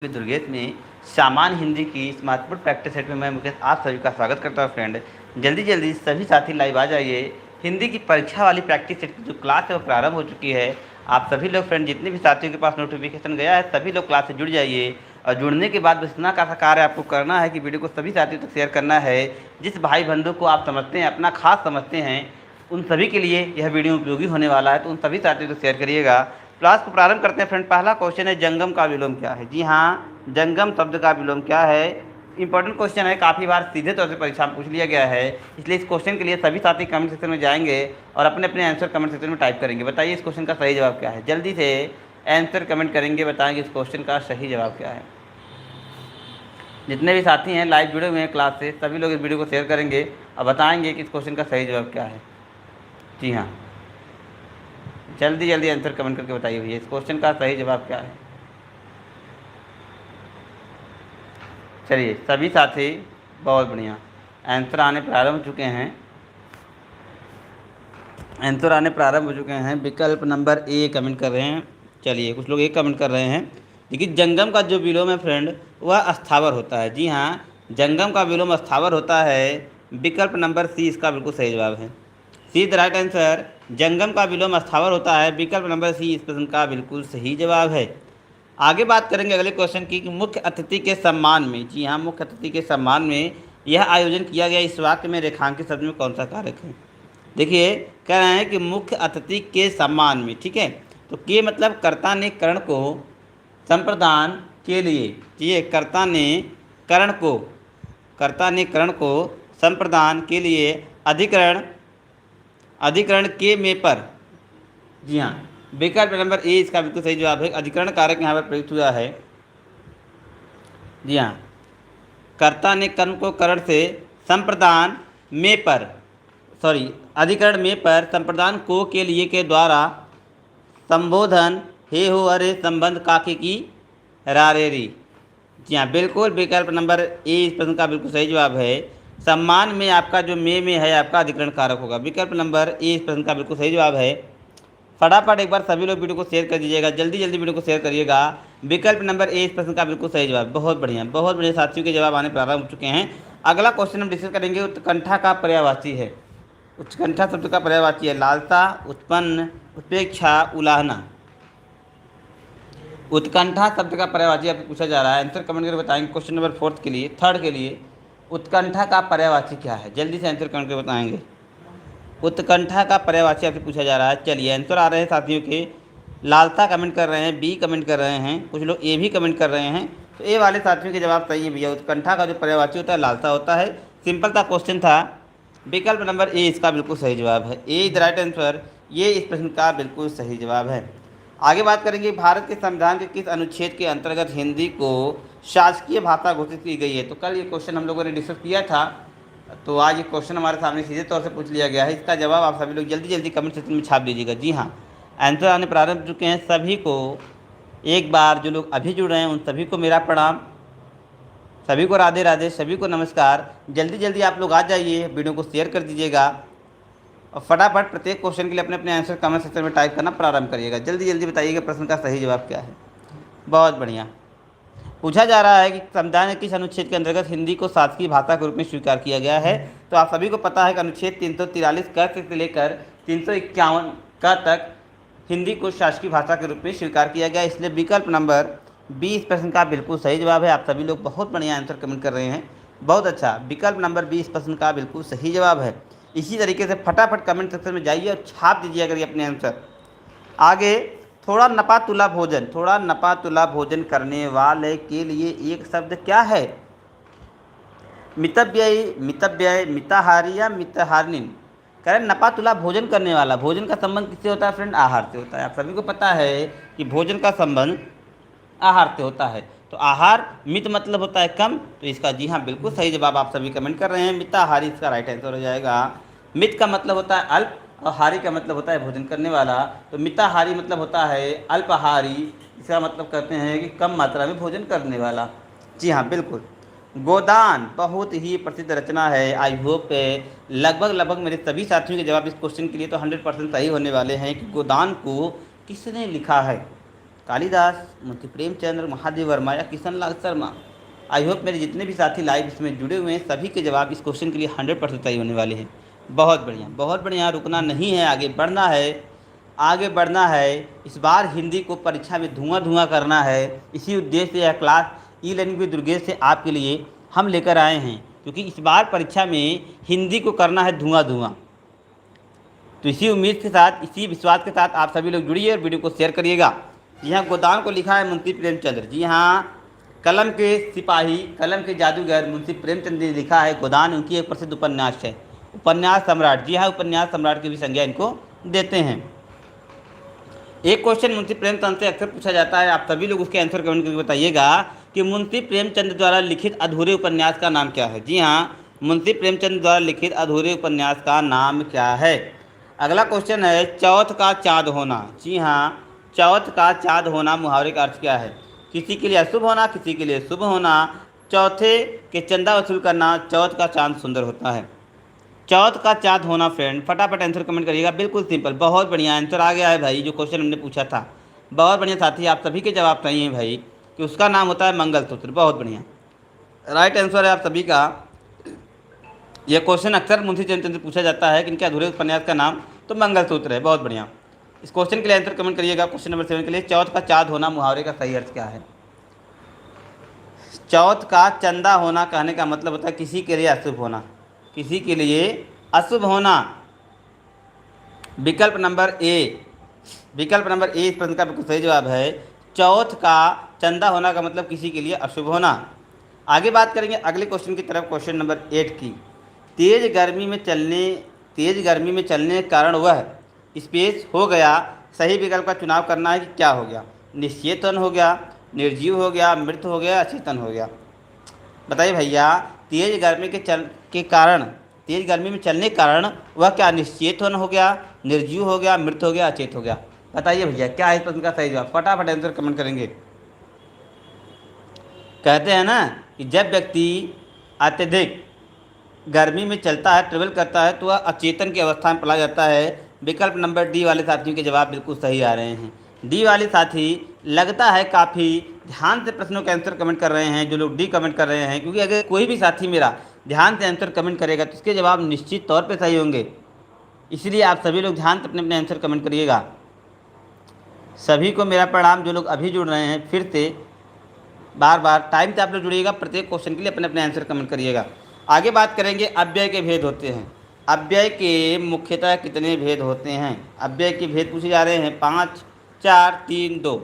दुर्गेश में सामान्य हिंदी की इस महत्वपूर्ण प्रैक्टिस सेट में मैं मुकेश आप सभी का स्वागत करता हूँ। फ्रेंड, जल्दी जल्दी सभी साथी लाइव आ जाइए। हिंदी की परीक्षा वाली प्रैक्टिस सेट की जो क्लास है वो प्रारंभ हो चुकी है। आप सभी लोग फ्रेंड, जितने भी साथियों के पास नोटिफिकेशन गया है सभी लोग क्लास से जुड़ जाइए। और जुड़ने के बाद बस इतना का कार्य आपको करना है कि वीडियो को सभी साथियों तक शेयर करना है। जिस भाई बंधु को आप समझते हैं, अपना खास समझते हैं, उन सभी के लिए यह वीडियो उपयोगी होने वाला है, तो उन सभी साथियों को शेयर करिएगा। क्लास को प्रारंभ करते हैं फ्रेंड। पहला क्वेश्चन है, जंगम का विलोम क्या है। जी हाँ, जंगम शब्द का विलोम क्या है। इंपॉर्टेंट क्वेश्चन है, काफ़ी बार सीधे तौर से परीक्षा में पूछ लिया गया है, इसलिए इस क्वेश्चन के लिए सभी साथी कमेंट सेक्शन में जाएंगे और अपने अपने आंसर कमेंट सेक्शन में टाइप करेंगे। बताइए इस क्वेश्चन का सही जवाब क्या है। जल्दी से आंसर कमेंट करेंगे, बताएंगे इस क्वेश्चन का सही जवाब क्या है। जितने भी साथी हैं लाइव जुड़े हुए हैं क्लास से, सभी लोग इस वीडियो को शेयर करेंगे और बताएंगे कि इस क्वेश्चन का सही जवाब क्या है। जी हाँ, जल्दी जल्दी आंसर कमेंट करके बताइए भैया इस क्वेश्चन का सही जवाब क्या है। चलिए सभी साथी, बहुत बढ़िया, आंसर आने प्रारंभ हो चुके हैं। आंसर आने प्रारंभ हो चुके हैं। विकल्प नंबर ए कमेंट कर रहे हैं। चलिए कुछ लोग एक कमेंट कर रहे हैं। देखिए, जंगम का जो विलोम है फ्रेंड, वह अस्थावर होता है। जी हाँ, जंगम का विलोम अस्थावर होता है। विकल्प नंबर सी इसका बिल्कुल सही जवाब है। See the right answer. जंगम का विलोम अस्थावर होता है। विकल्प नंबर सी इस प्रश्न का बिल्कुल सही जवाब है। आगे बात करेंगे अगले क्वेश्चन की कि मुख्य अतिथि के सम्मान में। जी हाँ, मुख्य अतिथि के सम्मान में यह आयोजन किया गया इस वाक्य में रेखांकित शब्द में कौन सा कारक है। देखिए, कह रहे हैं कि मुख्य अतिथि के सम्मान में, ठीक है, तो के मतलब कर्ता ने कर्ण को संप्रदान के लिए, ये कर्ता ने कर्ण को संप्रदान के लिए अधिकरण के में पर। जी हाँ, विकल्प नंबर ए इसका बिल्कुल सही जवाब है। अधिकरण कारक यहाँ पर प्रयुक्त हुआ है। जी हाँ, कर्ता ने कर्ण को कर्ण से संप्रदान में पर, अधिकरण में पर संप्रदान को के लिए के द्वारा संबोधन हे हो अरे संबंध काके की रारेरी। जी हाँ, बिल्कुल विकल्प नंबर ए इस प्रश्न का बिल्कुल सही जवाब है। सम्मान में आपका जो में है आपका अधिकरण कारक होगा। विकल्प नंबर ए इस प्रश्न का बिल्कुल सही जवाब है। फटाफट एक बार सभी लोग वीडियो को शेयर कर दीजिएगा, जल्दी जल्दी वीडियो को शेयर करिएगा। विकल्प नंबर ए इस प्रश्न का बिल्कुल सही जवाब। बहुत बढ़िया, बहुत बढ़िया साथियों के जवाब आने प्रारंभ हो चुके हैं। अगला क्वेश्चन हम डिस्कस करेंगे, उत्कंठा का पर्यायवाची है। उत्कंठा शब्द का पर्यायवाची है लालसा, उत्पन्न, उपेक्षा, उलाहना। उत्कंठा शब्द का पर्यायवाची आपको पूछा जा रहा है। आंसर कमेंट करके बताएंगे। क्वेश्चन नंबर थर्ड के लिए उत्कंठा का पर्यायवाची क्या है। जल्दी से आंसर कमेंट करके बताएंगे। उत्कंठा का पर्यायवाची आपसे पूछा जा रहा है। चलिए आंसर आ रहे हैं साथियों के। लालसा कमेंट कर रहे हैं, बी कमेंट कर रहे हैं, कुछ लोग ए भी कमेंट कर रहे हैं। तो ए वाले साथियों के जवाब सही है भैया। उत्कंठा का जो पर्यायवाची होता है लालसा होता है। सिंपल सा क्वेश्चन था। विकल्प नंबर ए इसका बिल्कुल सही जवाब है। ए इज द राइट आंसर। ये इस प्रश्न का बिल्कुल सही जवाब है। आगे बात करेंगे, भारत के संविधान के किस अनुच्छेद के अंतर्गत हिंदी को शासकीय भाषा घोषित की गई है। तो कल ये क्वेश्चन हम लोगों ने डिस्कस किया था, तो आज ये क्वेश्चन हमारे सामने सीधे तौर से पूछ लिया गया है। इसका जवाब आप सभी लोग जल्दी जल्दी कमेंट सेक्शन में छाप दीजिएगा। जी हाँ, आंसर आने प्रारंभ हो चुके हैं। सभी को एक बार, जो लोग अभी जुड़ रहे हैं उन सभी को मेरा प्रणाम, सभी को राधे राधे, सभी को नमस्कार। जल्दी जल्दी आप लोग आ जाइए, वीडियो को शेयर कर दीजिएगा और फटाफट प्रत्येक क्वेश्चन के लिए अपने अपने आंसर कमेंट सेक्शन में टाइप करना प्रारंभ करिएगा। जल्दी जल्दी बताइएगा प्रश्न का सही जवाब क्या है। बहुत बढ़िया। पूछा जा रहा है कि संविधान के किस अनुच्छेद के अंतर्गत हिंदी को शासकीय भाषा के रूप में स्वीकार किया गया है। तो आप सभी को पता है कि अनुच्छेद 343 क से लेकर 351 का तक हिंदी को शासकीय भाषा के रूप में स्वीकार किया गया। इसलिए विकल्प नंबर बी इस प्रश्न का बिल्कुल सही जवाब है। आप सभी लोग बहुत बढ़िया आंसर कमेंट कर रहे हैं, बहुत अच्छा। विकल्प नंबर बी इस प्रश्न का बिल्कुल सही जवाब है। इसी तरीके से फटाफट कमेंट सेक्शन में जाइए और छाप दीजिए अगर ये अपने आंसर। आगे, थोड़ा नपा तुला भोजन करने वाले के लिए एक शब्द क्या है। मितव्यय, मिताहारी या मिताहारिणी। कह रहे नपा तुला भोजन करने वाला, भोजन का संबंध किससे होता है फ्रेंड, आहार से होता है। आप सभी को पता है कि भोजन का संबंध आहार से होता है। तो आहार, मित मतलब होता है कम, तो इसका जी हाँ बिल्कुल सही जवाब आप सभी कमेंट कर रहे हैं। मिताहारी इसका राइट आंसर हो जाएगा। मित का मतलब होता है अल्प और हारी का मतलब होता है भोजन करने वाला। तो मिताहारी मतलब होता है अल्पाहारी, इसका मतलब कहते हैं कि कम मात्रा में भोजन करने वाला। जी हाँ बिल्कुल। गोदान बहुत ही प्रसिद्ध रचना है। आई होप लगभग मेरे सभी साथियों के जवाब इस क्वेश्चन के लिए तो 100% सही होने वाले हैं कि गोदान को किसने लिखा है। कालिदास, मुंशी प्रेमचंद्र, महादेव वर्मा या किशन लाल शर्मा। आई होप मेरे जितने भी साथी लाइव इसमें जुड़े हुए हैं सभी के जवाब इस क्वेश्चन के लिए 100% सही होने वाले हैं। बहुत बढ़िया, बहुत बढ़िया। रुकना नहीं है, आगे बढ़ना है, आगे बढ़ना है। इस बार हिंदी को परीक्षा में धुआं धुआं करना है। इसी उद्देश्य से यह class e learning with Durgesh से आपके लिए हम लेकर आए हैं, क्योंकि इस बार परीक्षा में हिंदी को करना है धुआं धुआं। तो इसी उम्मीद के साथ, इसी विश्वास के साथ आप सभी लोग जुड़िए और वीडियो को शेयर करिएगा। जी हाँ, गोदान को लिखा है मुंशी प्रेमचंद्र। जी हाँ, कलम के सिपाही, कलम के जादूगर मुंशी प्रेमचंद्र ने लिखा है गोदान। उनकी एक प्रसिद्ध उपन्यास है, उपन्यास सम्राट। जी हाँ, उपन्यास सम्राट की भी संज्ञा इनको देते हैं। एक क्वेश्चन मुंशी प्रेमचंद से अक्सर पूछा जाता है, आप सभी लोग उसके आंसर कमेंट करके बताइएगा कि मुंशी प्रेमचंद द्वारा लिखित अधूरे उपन्यास का नाम क्या है। जी हाँ, मुंशी प्रेमचंद द्वारा लिखित अधूरे उपन्यास का नाम क्या है। अगला क्वेश्चन है चौथ का चाँद होना। जी हाँ, चौथ का चाँद होना मुहावरे का अर्थ क्या है। किसी के लिए अशुभ होना, किसी के लिए शुभ होना। चौथे के चंदा वसूल करना, चौथ का चाँद सुंदर होता है। चौथ का चाँद होना फ्रेंड, फटाफट आंसर कमेंट करिएगा। बिल्कुल सिंपल, बहुत बढ़िया आंसर आ गया है भाई। जो क्वेश्चन हमने पूछा था, बहुत बढ़िया साथी, आप सभी के जवाब सही हैं भाई, कि उसका नाम होता है मंगलसूत्र। बहुत बढ़िया, राइट आंसर है आप सभी का। यह क्वेश्चन अक्सर मुंशी प्रेमचंद से पूछा जाता है कि इनके अधूरे उपन्यास का नाम तो मंगलसूत्र है। बहुत बढ़िया, इस क्वेश्चन के लिए आंसर कमेंट करिएगा। क्वेश्चन नंबर 7 के लिए चौथ का चाँद होना मुहावरे का सही अर्थ क्या है। चौथ का चंदा होना कहने का मतलब होता है किसी के लिए अशुभ होना, किसी के लिए अशुभ होना। विकल्प नंबर ए, विकल्प नंबर ए इस प्रश्न का बिल्कुल सही जवाब है। चौथ का चंदा होना का मतलब किसी के लिए अशुभ होना। आगे बात करेंगे अगले क्वेश्चन की तरफ, क्वेश्चन नंबर 8 की। तेज गर्मी में चलने के कारण वह स्पेस हो गया। सही विकल्प का चुनाव करना है कि क्या हो गया। निश्चेतन हो गया, निर्जीव हो गया, मृत हो गया, अचेतन हो गया। बताइए भैया, तेज गर्मी में चलने के कारण वह क्या निश्चेतन हो गया, निर्जीव हो गया, मृत हो गया, अचेत हो गया। बताइए भैया क्या है इस प्रश्न का सही जवाब। फटाफट आंसर कमेंट करेंगे। कहते हैं ना कि जब व्यक्ति अत्यधिक गर्मी में चलता है, ट्रेवल करता है, तो वह अचेतन की अवस्था में पला जाता है। विकल्प नंबर डी वाले साथियों के जवाब बिल्कुल सही आ रहे हैं। डी वाले साथी लगता है काफ़ी ध्यान से प्रश्नों के आंसर कमेंट कर रहे हैं, जो लोग डी कमेंट कर रहे हैं, क्योंकि अगर कोई भी साथी मेरा ध्यान से आंसर कमेंट करेगा तो इसके जवाब निश्चित तौर पे सही होंगे। इसलिए आप सभी लोग ध्यान से अपने अपने आंसर कमेंट करिएगा। सभी को मेरा प्रणाम, जो लोग अभी जुड़ रहे हैं, फिर से बार बार टाइम से आप लोग जुड़िएगा। प्रत्येक क्वेश्चन के लिए अपने अपने आंसर कमेंट करिएगा। आगे बात करेंगे अव्यय के भेद होते हैं। अव्यय के मुख्यतः कितने भेद होते हैं। अव्यय के भेद पूछे जा रहे हैं 5, 4, 3, 2।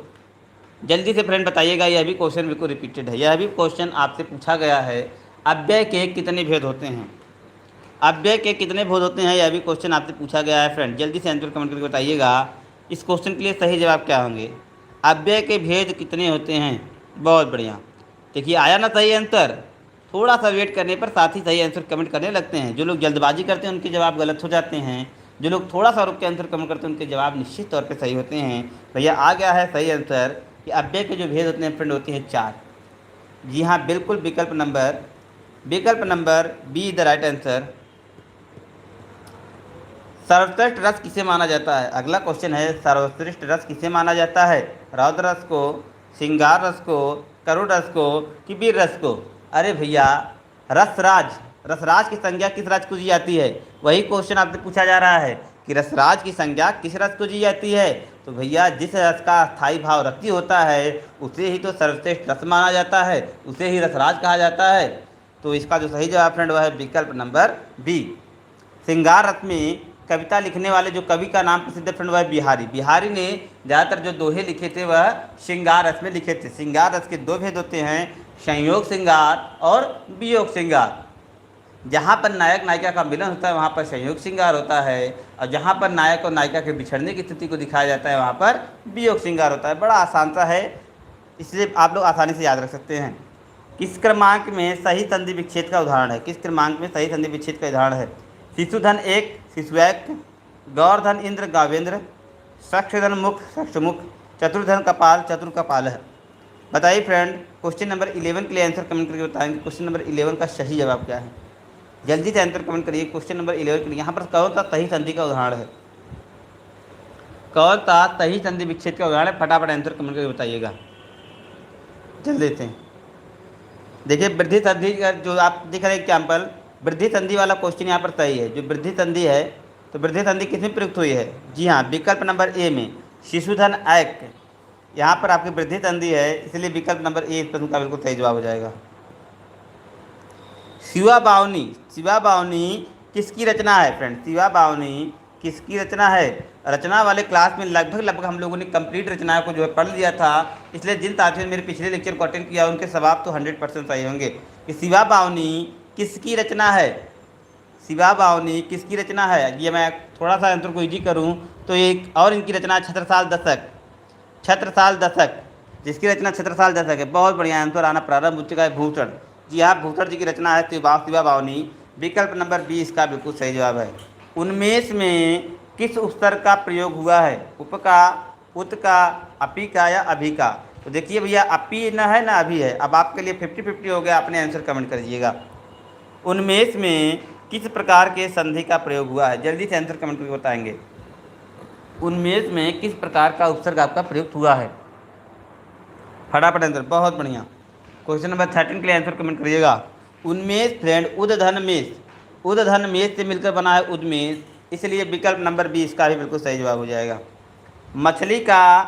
जल्दी से फ्रेंड बताइएगा। यह भी क्वेश्चन बिल्कुल रिपीटेड है, यह भी क्वेश्चन आपसे पूछा गया है। अव्यय के कितने भेद होते हैं, अव्यय के कितने भेद होते हैं, यह भी क्वेश्चन आपसे पूछा गया है फ्रेंड। जल्दी से आंसर कमेंट करके बताइएगा। इस क्वेश्चन के लिए सही जवाब क्या होंगे। अव्यय के भेद कितने होते हैं। बहुत बढ़िया, देखिए आया ना सही आंसर। थोड़ा सा वेट करने पर साथ ही सही आंसर कमेंट करने लगते हैं। जो लोग जल्दबाजी करते हैं उनके जवाब गलत हो जाते हैं, जो लोग थोड़ा सा रुक के आंसर कमेंट करते हैं उनके जवाब निश्चित तौर पे सही होते हैं। भैया आ गया है सही आंसर कि अव्यय के जो भेद होते हैं फ्रेंड होते हैं 4। जी हाँ बिल्कुल, विकल्प number B the right answer. सर्वश्रेष्ठ रस किसे माना जाता है। अगला क्वेश्चन है सर्वश्रेष्ठ रस किसे माना जाता है। रौद्र रस को, श्रृंगार रस को, करुण रस को कि वीर रस को। अरे भैया रसराज की संज्ञा किस रस को दी जाती है। वही क्वेश्चन आपसे पूछा जा रहा है कि रसराज की संज्ञा किस रस को दी जाती है। तो भैया जिस रस का स्थायी भाव रति होता है उसे ही तो सर्वश्रेष्ठ रस माना जाता है, उसे ही रसराज कहा जाता है। तो इसका जो सही जवाब फ्रेंड वह है विकल्प नंबर बी। श्रृंगार रस में कविता लिखने वाले जो कवि का नाम प्रसिद्ध फ्रेंड वह बिहारी। बिहारी ने ज़्यादातर जो दोहे लिखे थे वह श्रृंगार रस में लिखे थे। श्रृंगार रस के 2 भेद होते हैं, संयोग श्रृंगार और वियोग श्रृंगार। जहाँ पर नायक नायिका का मिलन होता है वहाँ पर संयोग श्रृंगार होता है, और जहाँ पर नायक और नायिका के बिछड़ने की स्थिति को दिखाया जाता है वहाँ पर वियोग श्रृंगार होता है। बड़ा आसान सा है, इसलिए आप लोग आसानी से याद रख सकते हैं। किस क्रमांक में सही संधि विच्छेद का उदाहरण है। किस क्रमांक में सही संधि विच्छेद का उदाहरण है। शिशुधन 1 शिशुएक, गौरधन इंद्र गावेंद्र, सक्षधन मुख सक्षमुख, चतुर्धन कपाल चतुर कपाल है। बताइए फ्रेंड क्वेश्चन नंबर 11 के लिए आंसर कमेंट करके बताएंगे। क्वेश्चन नंबर 11 का सही जवाब क्या है। जल्दी से आंसर कमेंट करिए। क्वेश्चन नंबर 11 के लिए यहाँ पर कौन सा सही संधि का उदाहरण है। कौन सा सही संधि विच्छेद का उदाहरण है? फटाफट आंसर कमेंट करके बताइएगा, जल्दी से। देखिए वृद्धि संधि का जो आप दिख रहे हैं एग्जाम्पल, वृद्धि संधि वाला क्वेश्चन यहाँ पर सही है। जो वृद्धि संधि है, तो वृद्धि संधि किसमें प्रयुक्त हुई है? जी हाँ, विकल्प नंबर ए में, शिशुधन ऐक, यहाँ पर आपकी वृद्धि संधि है, इसलिए विकल्प नंबर ए इस प्रश्न का बिल्कुल सही जवाब हो जाएगा। शिवा बावनी, शिवा बावनी किसकी रचना है फ्रेंड? शिवा बावनी किसकी रचना है? रचना वाले क्लास में लगभग हम लोगों ने कंप्लीट रचनाओं को जो है पढ़ लिया था, इसलिए जिन साथियों ने मेरे पिछले लेक्चर को अटेंड किया उनके जवाब तो 100% सही होंगे। कि शिवा बावनी किसकी रचना है? शिवा बावनी किसकी रचना है? ये मैं थोड़ा सा आंसर को ईजी करूँ तो एक और इनकी रचना छत्रसाल दशक, छत्रसाल दशक, जिसकी रचना छत्रसाल दशक है। बहुत बढ़िया आंसर आना प्रारंभ हो चुका है, भूषण। जी हाँ, भूषण जी की रचना है शिवा बावनी। विकल्प नंबर 20 का बिल्कुल सही जवाब है। उन्मेष में किस उपसर्ग का प्रयोग हुआ है? उप का, उत का, अपी का या अभी का? तो देखिए भैया, अपी न है ना अभी है। अब आपके लिए 50-50 हो गया, अपने आंसर कमेंट कर दीजिएगा। उन्मेष में किस प्रकार के संधि का प्रयोग हुआ है? जल्दी से आंसर कमेंट करके बताएंगे। उन्मेष में किस प्रकार का उपसर्ग आपका प्रयुक्त हुआ है? फटाफट आंसर, बहुत बढ़िया। क्वेश्चन नंबर 13 के लिए आंसर कमेंट करिएगा। उन्मेष फ्रेंड उद्धन मेष, उद्धन मेष से मिलकर बना है उद्मेष, इसलिए विकल्प नंबर 20 का भी बिल्कुल सही जवाब हो जाएगा। मछली का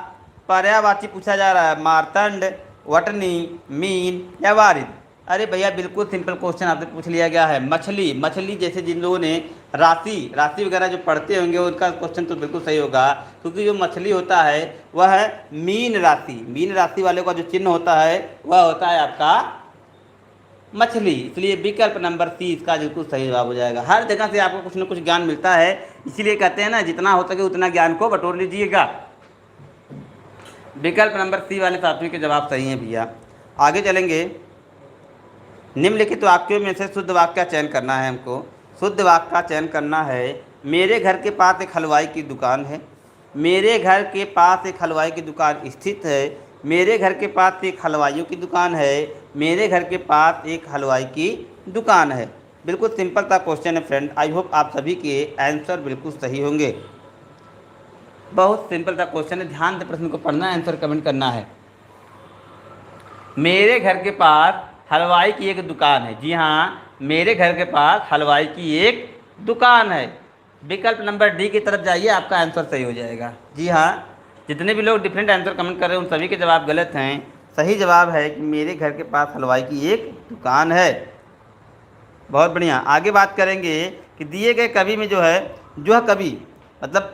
पर्यायवाची पूछा जा रहा है, मार्तंड, वटनी, मीन या वारिद? अरे भैया बिल्कुल सिंपल क्वेश्चन आपसे पूछ लिया गया है। मछली, मछली जैसे जिन लोगों ने राशि वगैरह जो पढ़ते होंगे उनका क्वेश्चन तो बिल्कुल सही होगा, क्योंकि जो मछली होता है वह है मीन राशि, मीन राशि वाले का जो चिन्ह होता है वह होता है आपका मछली, इसलिए विकल्प नंबर 30 का बिल्कुल सही जवाब हो जाएगा। हर जगह से आपको कुछ न कुछ ज्ञान मिलता है, इसीलिए कहते हैं ना, जितना हो सके उतना ज्ञान को बटोर लीजिएगा। विकल्प नंबर सी वाले साथियों के जवाब सही हैं भैया। आगे चलेंगे। निम्नलिखित वाक्यों में से शुद्ध वाक्य का चयन करना है हमको। शुद्ध वाक्य का चयन करना है। मेरे घर के पास एक हलवाई की दुकान है, मेरे घर के पास एक हलवाई की दुकान स्थित है, मेरे घर के पास एक हलवाइयों की दुकान है, मेरे घर के पास एक हलवाई की दुकान है। बिल्कुल सिंपल सा क्वेश्चन है फ्रेंड। आई होप आप सभी के आंसर बिल्कुल सही होंगे। बहुत सिंपल सा क्वेश्चन है, ध्यान से प्रश्न को पढ़ना है, आंसर कमेंट करना है। मेरे घर के पास हलवाई की एक दुकान है। जी हाँ, मेरे घर के पास हलवाई की एक दुकान है। विकल्प नंबर डी की तरफ जाइए, आपका आंसर सही हो जाएगा। जी हाँ, जितने भी लोग डिफरेंट आंसर कमेंट कर रहे हैं उन सभी के जवाब गलत हैं। सही जवाब है कि मेरे घर के पास हलवाई की एक दुकान है। बहुत बढ़िया। आगे बात करेंगे कि दिए गए कवि में जो है, जो कवि मतलब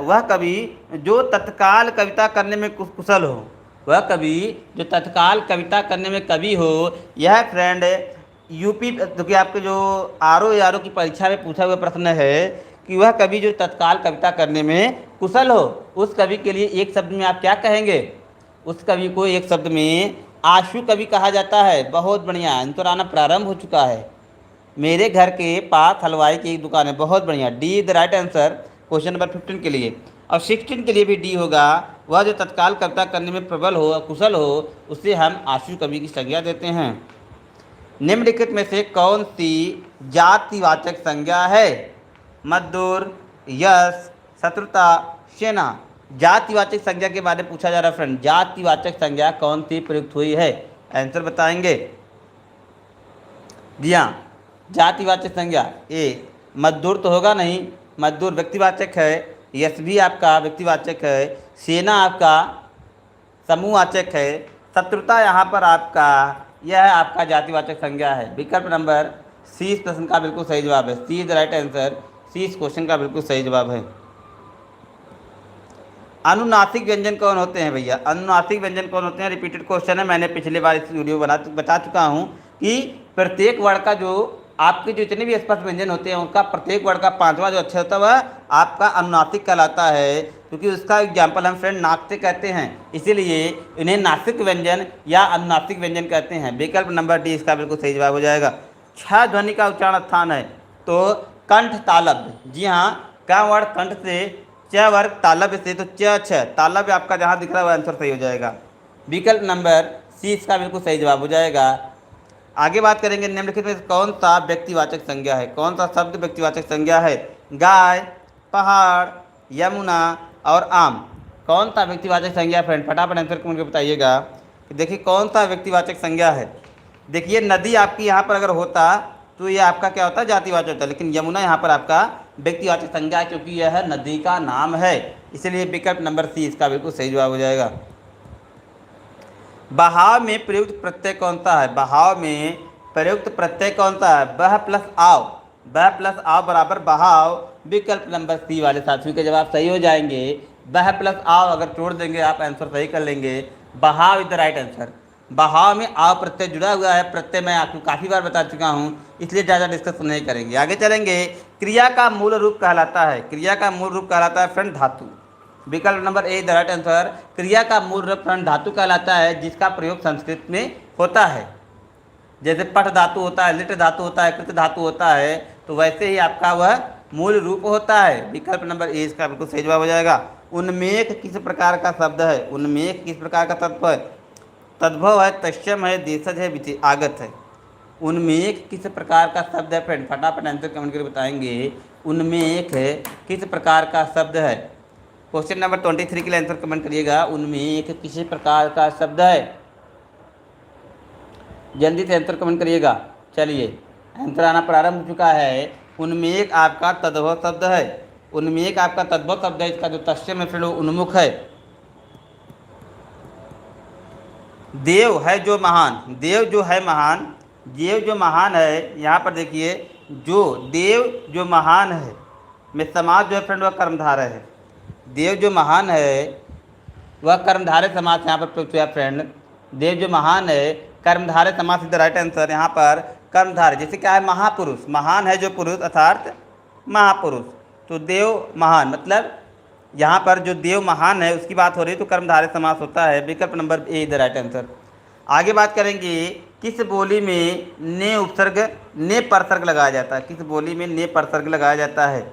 वह कवि जो तत्काल कविता करने में कुशल हो, वह कवि जो तत्काल कविता करने में कवि हो। यह फ्रेंड यूपी, क्योंकि आपके जो आर की परीक्षा में पूछा हुआ प्रश्न है कि वह कवि जो तत्काल कविता करने में कुशल हो, उस कवि के लिए एक शब्द में आप क्या कहेंगे? उस कवि को एक शब्द में आशु कवि कहा जाता है। बहुत बढ़िया, आंसर आना प्रारंभ हो चुका है। मेरे घर के पास हलवाई की एक दुकान है। बहुत बढ़िया, D the right answer question number 15 के लिए। और 16 के लिए भी डी होगा। वह जो तत्काल कविता करने में प्रबल हो, कुशल हो, उसे हम आशु कवि की संज्ञा देते हैं। निम्नलिखित में से कौन सी जातिवाचक संज्ञा है? मजदूर, यश, शत्रुता, सेना। जातिवाचक संज्ञा के बारे में पूछा जा रहा है फ्रेंड। जातिवाचक संज्ञा कौन सी प्रयुक्त हुई है? आंसर बताएंगे। जी हाँ, जातिवाचक संज्ञा ए, मजदूर तो होगा नहीं, मजदूर व्यक्तिवाचक है, यश भी आपका व्यक्तिवाचक है, सेना आपका समूहवाचक है, शत्रुता यहाँ पर आपका यह आपका जातिवाचक संज्ञा है। विकल्प नंबर सी इस प्रश्न का बिल्कुल सही जवाब है। सी इज द राइट आंसर, सी इस क्वेश्चन का बिल्कुल सही जवाब है। अनुनासिक व्यंजन कौन होते हैं भैया? अनुनासिक व्यंजन कौन होते हैं? रिपीटेड क्वेश्चन है, मैंने पिछले बार इस वीडियो बता चुका हूँ कि प्रत्येक वर्ड का जो आपके जो जितने भी स्पष्ट व्यंजन होते हैं उनका प्रत्येक वर्ड का 5वां जो अक्षर होता है वह आपका अनुनासिक कहलाता है, क्योंकि उसका एग्जाम्पल हम फ्रेंड नाक से कहते हैं, इसीलिए इन्हें नासिक व्यंजन या अनुनासिक व्यंजन कहते हैं। विकल्प नंबर डी इसका बिल्कुल सही जवाब हो जाएगा। 6 ध्वनि का उच्चारण स्थान है, तो कंठ तालव्य। जी हाँ, क्या वर्ड कंठ से, च वर्ग तालव्य से, तो छ तालव्य आपका जहाँ दिख रहा है वह आंसर सही हो जाएगा। विकल्प नंबर सी इसका बिल्कुल सही जवाब हो जाएगा। आगे बात करेंगे निम्नलिखित में कौन सा व्यक्तिवाचक संज्ञा है? कौन सा शब्द व्यक्तिवाचक संज्ञा है? गाय, पहाड़, यमुना, और आम कौन सा व्यक्तिवाचक संज्ञा फ्रेंड? फटाफट आंसर कमेंट करके बताइएगा कि देखिए कौन सा व्यक्तिवाचक संज्ञा है। देखिए नदी आपकी यहाँ पर अगर होता तो ये आपका क्या होता, जातिवाचक होता, लेकिन यमुना यहाँ पर आपका व्यक्तिवाचक संज्ञा है क्योंकि यह नदी का नाम है, इसलिए विकल्प नंबर सी इसका बिल्कुल सही जवाब हो जाएगा। बहाव में प्रयुक्त प्रत्यय कौन सा है? बहाव में प्रयुक्त प्रत्यय कौन सा है? बह प्लस आव, बह प्लस आव बराबर बहाव। विकल्प नंबर सी वाले साथियों के जवाब सही हो जाएंगे। बह प्लस आव अगर जोड़ देंगे आप आंसर सही कर लेंगे। बहाव इज द राइट आंसर। बहाव में आव प्रत्यय जुड़ा हुआ है, प्रत्यय मैं आपको काफ़ी बार बता चुका हूँ, इसलिए ज़्यादा डिस्कस नहीं करेंगे, आगे चलेंगे। क्रिया का मूल रूप कहलाता है, क्रिया का मूल रूप कहलाता है फ्रेंड धातु। विकल्प number A the right answer. क्रिया का मूल रूप फ्रेंड धातु कहलाता है जिसका प्रयोग संस्कृत में होता है। जैसे पठ धातु होता है, लिट धातु होता है, कृत धातु होता है, तो वैसे ही आपका वह मूल रूप होता है। विकल्प नंबर ए इसका बिल्कुल सही जवाब हो जाएगा। उन्मेख किस प्रकार का शब्द है? उन्मेख किस प्रकार का तत्व है? तद्भव है, तस्यम है, देशज है, आगत है। उन्मेख किस प्रकार का शब्द है फ्रेंड? फटाफट आंसर कमेंट करके बताएंगे। उन्मेख किस प्रकार का शब्द है? क्वेश्चन नंबर 23 के लिए आंसर कमेंट करिएगा। उन्मेख किसी प्रकार का शब्द है? जल्दी से आंसर कमेंट करिएगा। चलिए आंसर आना प्रारंभ हो चुका है। उन्मेख आपका तद्भव शब्द है। उन्मेख आपका तद्भव शब्द है, इसका जो तस्यम है फिर वो उन्मुख है। देव है जो महान, देव जो है महान, देव जो महान है, यहाँ पर देखिए जो देव जो महान है में समाज जो है फ्रेंड वह कर्मधारय है। देव जो महान है वह कर्मधारय समास यहाँ पर प्रयुक्त हुआ फ्रेंड। देव जो महान है कर्मधारय समास इज द राइट आंसर। यहाँ पर कर्मधारय जैसे क्या है, महापुरुष, महान है जो पुरुष अर्थात महापुरुष, तो देव महान मतलब यहाँ पर जो देव महान है उसकी बात हो रही है तो कर्मधारय समास होता है। विकल्प number A the right answer. आगे बात करेंगे किस बोली में ने उपसर्ग ने परसर्ग लगाया जाता है? किस बोली में ने परसर्ग लगाया जाता है?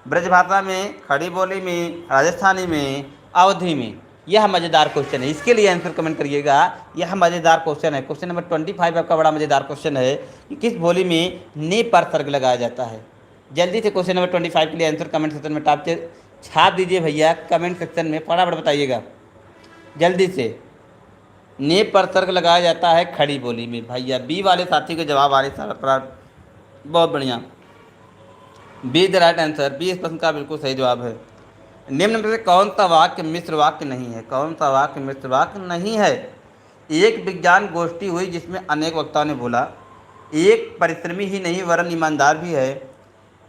ब्रज भाषा में, खड़ी बोली में, राजस्थानी में, अवधी में? यह मज़ेदार क्वेश्चन है, इसके लिए आंसर कमेंट करिएगा। यह मज़ेदार क्वेश्चन है। क्वेश्चन नंबर 25 आपका बड़ा मज़ेदार क्वेश्चन है कि किस बोली में ने परसर्ग लगाया जाता है? जल्दी से क्वेश्चन नंबर 25 के लिए आंसर कमेंट सेक्शन में टाप छाप दीजिए भैया, कमेंट सेक्शन में फटाफट बताइएगा जल्दी से। ने परसर्ग लगाया जाता है खड़ी बोली में। भैया बी वाले साथी के जवाब आ रहे, बहुत बढ़िया, B the right answer. B इस प्रश्न का बिल्कुल सही जवाब है। निम्न में से कौन सा वाक्य मिश्र वाक्य नहीं है? कौन सा वाक्य मिश्र वाक्य नहीं है? एक विज्ञान गोष्ठी हुई जिसमें अनेक वक्ताओं ने बोला, एक परिश्रमी ही नहीं वरन ईमानदार भी है,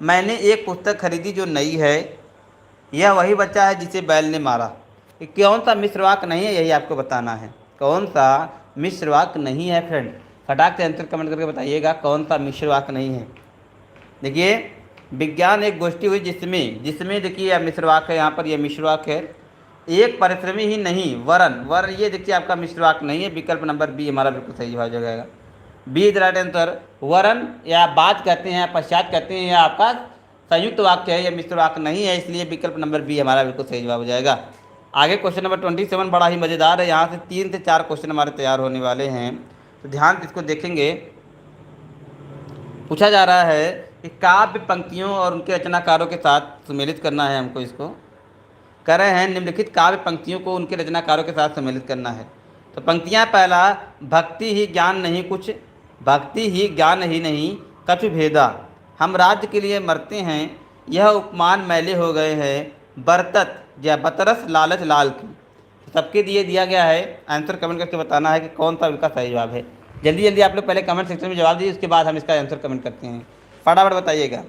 मैंने एक पुस्तक खरीदी जो नई है, यह वही बच्चा है जिसे बैल ने मारा। ये कौन सा मिश्र वाक्य नहीं है, यही आपको बताना है। कौन सा मिश्र वाक्य नहीं है फ्रेंड? फटाक से आंसर कमेंट करके बताइएगा कौन सा मिश्र वाक्य नहीं है। देखिए विज्ञान एक गोष्ठी हुई जिसमें देखिए यह मिश्र वाक्य है, यहाँ पर यह मिश्र वाक्य है। एक परिश्रमी ही नहीं वरन ये देखिए आपका मिश्र वाक्य नहीं है। विकल्प नंबर बी हमारा बिल्कुल सही जवाब हो जाएगा। B the right answer. वरन या बात कहते हैं या पश्चात कहते हैं, या आपका संयुक्त वाक्य है, यह मिश्र वाक्य नहीं है, इसलिए विकल्प नंबर बी हमारा बिल्कुल सही जवाब हो जाएगा। आगे क्वेश्चन नंबर 27 बड़ा ही मज़ेदार है। यहाँ से 3 से 4 क्वेश्चन हमारे तैयार होने वाले हैं, तो ध्यान से इसको देखेंगे। पूछा जा रहा है कि काव्य पंक्तियों और उनके रचनाकारों के साथ सम्मिलित करना है हमको। इसको कर रहे हैं, निम्नलिखित काव्य पंक्तियों को उनके रचनाकारों के साथ सम्मिलित करना है। तो पंक्तियाँ, पहला, भक्ति ही ज्ञान नहीं कुछ, भक्ति ही ज्ञान ही नहीं कछु भेदा, हम राज्य के लिए मरते हैं, यह उपमान मैले हो गए हैं, बरतत या बतरस लालच लाल की। सबके दिया गया है, आंसर कमेंट करके बताना है कि कौन सा इसका सही जवाब है। जल्दी जल्दी आप लोग पहले कमेंट सेक्शन में जवाब दीजिए, उसके बाद हम इसका आंसर कमेंट करते हैं। फटाफट बताइएगा।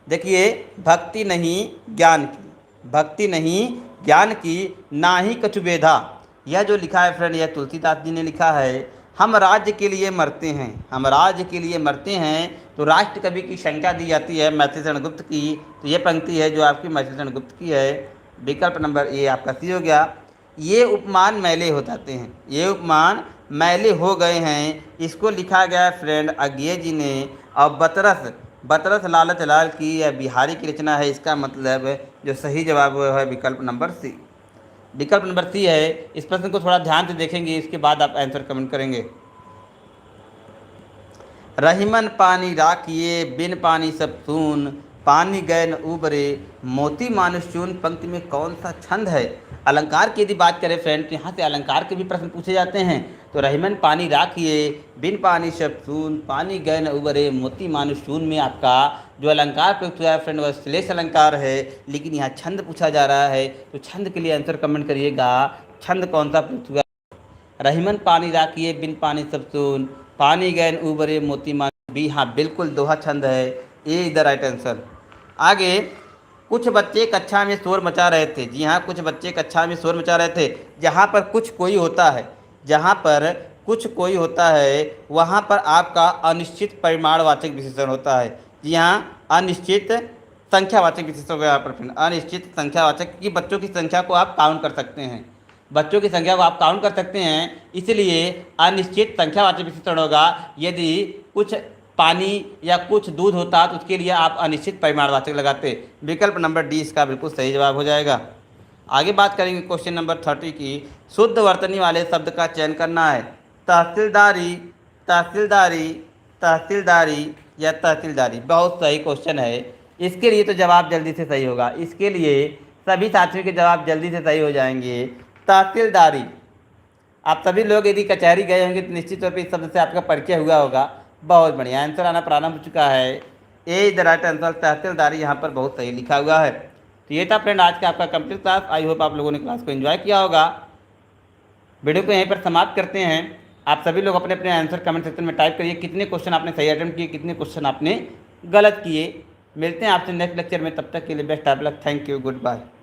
देखिए भक्ति नहीं ज्ञान की, भक्ति नहीं ज्ञान की, ना ही कछु बेधा, यह जो लिखा है फ्रेंड यह तुलसीदास जी ने लिखा है। हम राज्य के लिए मरते हैं, हम राज्य के लिए मरते हैं, तो राष्ट्र कवि की संख्या दी जाती है मैथिलीशरण गुप्त की, तो ये पंक्ति है जो आपकी मैथिलीशरण गुप्त की है। विकल्प नंबर ए आपका सी हो गया। ये उपमान मैले हो जाते हैं, ये उपमान मैले हो गए हैं, इसको लिखा गया फ्रेंड अज्ञेय जी ने। और बतरस लालच लाल की यह बिहारी की रचना है। इसका मतलब जो सही जवाब है विकल्प नंबर सी, विकल्प नंबर सी है। इस प्रश्न को थोड़ा ध्यान से देखेंगे, इसके बाद आप आंसर कमेंट करेंगे। रहीमन पानी राखिए बिन पानी सब सून, पानी गए न उबरे, मोती मानुष चून पंक्ति में कौन सा छंद है। अलंकार की यदि बात करें फ्रेंड, तो यहाँ से अलंकार के भी प्रश्न पूछे जाते हैं। तो रहीमन पानी राखिए, बिन पानी सब सून, पानी गए न उबरे, मोती मानुष चून में आपका जो अलंकार प्रयुक्त हुआ है फ्रेंड वह श्लेष अलंकार है। लेकिन यहाँ छंद पूछा जा रहा है, तो छंद के लिए आंसर कमेंट करिएगा, छंद कौन सा प्रयुक्त हुआ। रहीमन पानी राखिए, बिन पानी सब सून, पानी गए न उबरे, मोती मानुष बी। हाँ बिल्कुल दोहा छंद है, ए इज द राइट आंसर। आगे, कुछ बच्चे कक्षा में शोर मचा रहे थे। जी हाँ, कुछ बच्चे कक्षा में शोर मचा रहे थे। जहाँ पर कुछ कोई होता है, जहाँ पर कुछ कोई होता है वहाँ पर आपका अनिश्चित परिमाणवाचक विशेषण होता है। जी हाँ, अनिश्चित संख्यावाचक विशेषण होगा यहाँ पर, अनिश्चित संख्यावाचक की बच्चों की संख्या को आप काउंट कर सकते हैं, बच्चों की संख्या को आप काउंट कर सकते हैं, इसलिए अनिश्चित संख्यावाचक विशेषण होगा। यदि कुछ पानी या कुछ दूध होता तो उसके लिए आप अनिश्चित परिमाणवाचक लगाते। विकल्प नंबर डी इसका बिल्कुल सही जवाब हो जाएगा। आगे बात करेंगे क्वेश्चन नंबर 30 की। शुद्ध वर्तनी वाले शब्द का चयन करना है। तहसीलदारी, तहसीलदारी, तहसीलदारी या तहसीलदारी। बहुत सही क्वेश्चन है। इसके लिए तो जवाब जल्दी से सही होगा, इसके लिए सभी साथियों के जवाब जल्दी से सही हो जाएंगे। तहसीलदारी। आप सभी लोग यदि कचहरी गए होंगे तो निश्चित तौर पर इस शब्द से आपका परिचय हुआ होगा। बहुत बढ़िया, आंसर आना प्रारंभ हो चुका है। ए द राइट आंसर, तहसीलदारी यहाँ पर बहुत सही लिखा हुआ है। तो ये था फ्रेंड आज का आपका कंप्लीट क्लास। आई होप आप लोगों ने क्लास को एंजॉय किया होगा। वीडियो को यहीं पर समाप्त करते हैं। आप सभी लोग अपने अपने आंसर कमेंट सेक्शन में टाइप करिए, कितने क्वेश्चन आपने सही अटेम्प्ट किए, कितने क्वेश्चन आपने गलत किए। मिलते हैं आपसे नेक्स्ट लेक्चर में, तब तक के लिए best of luck. Thank you, good bye.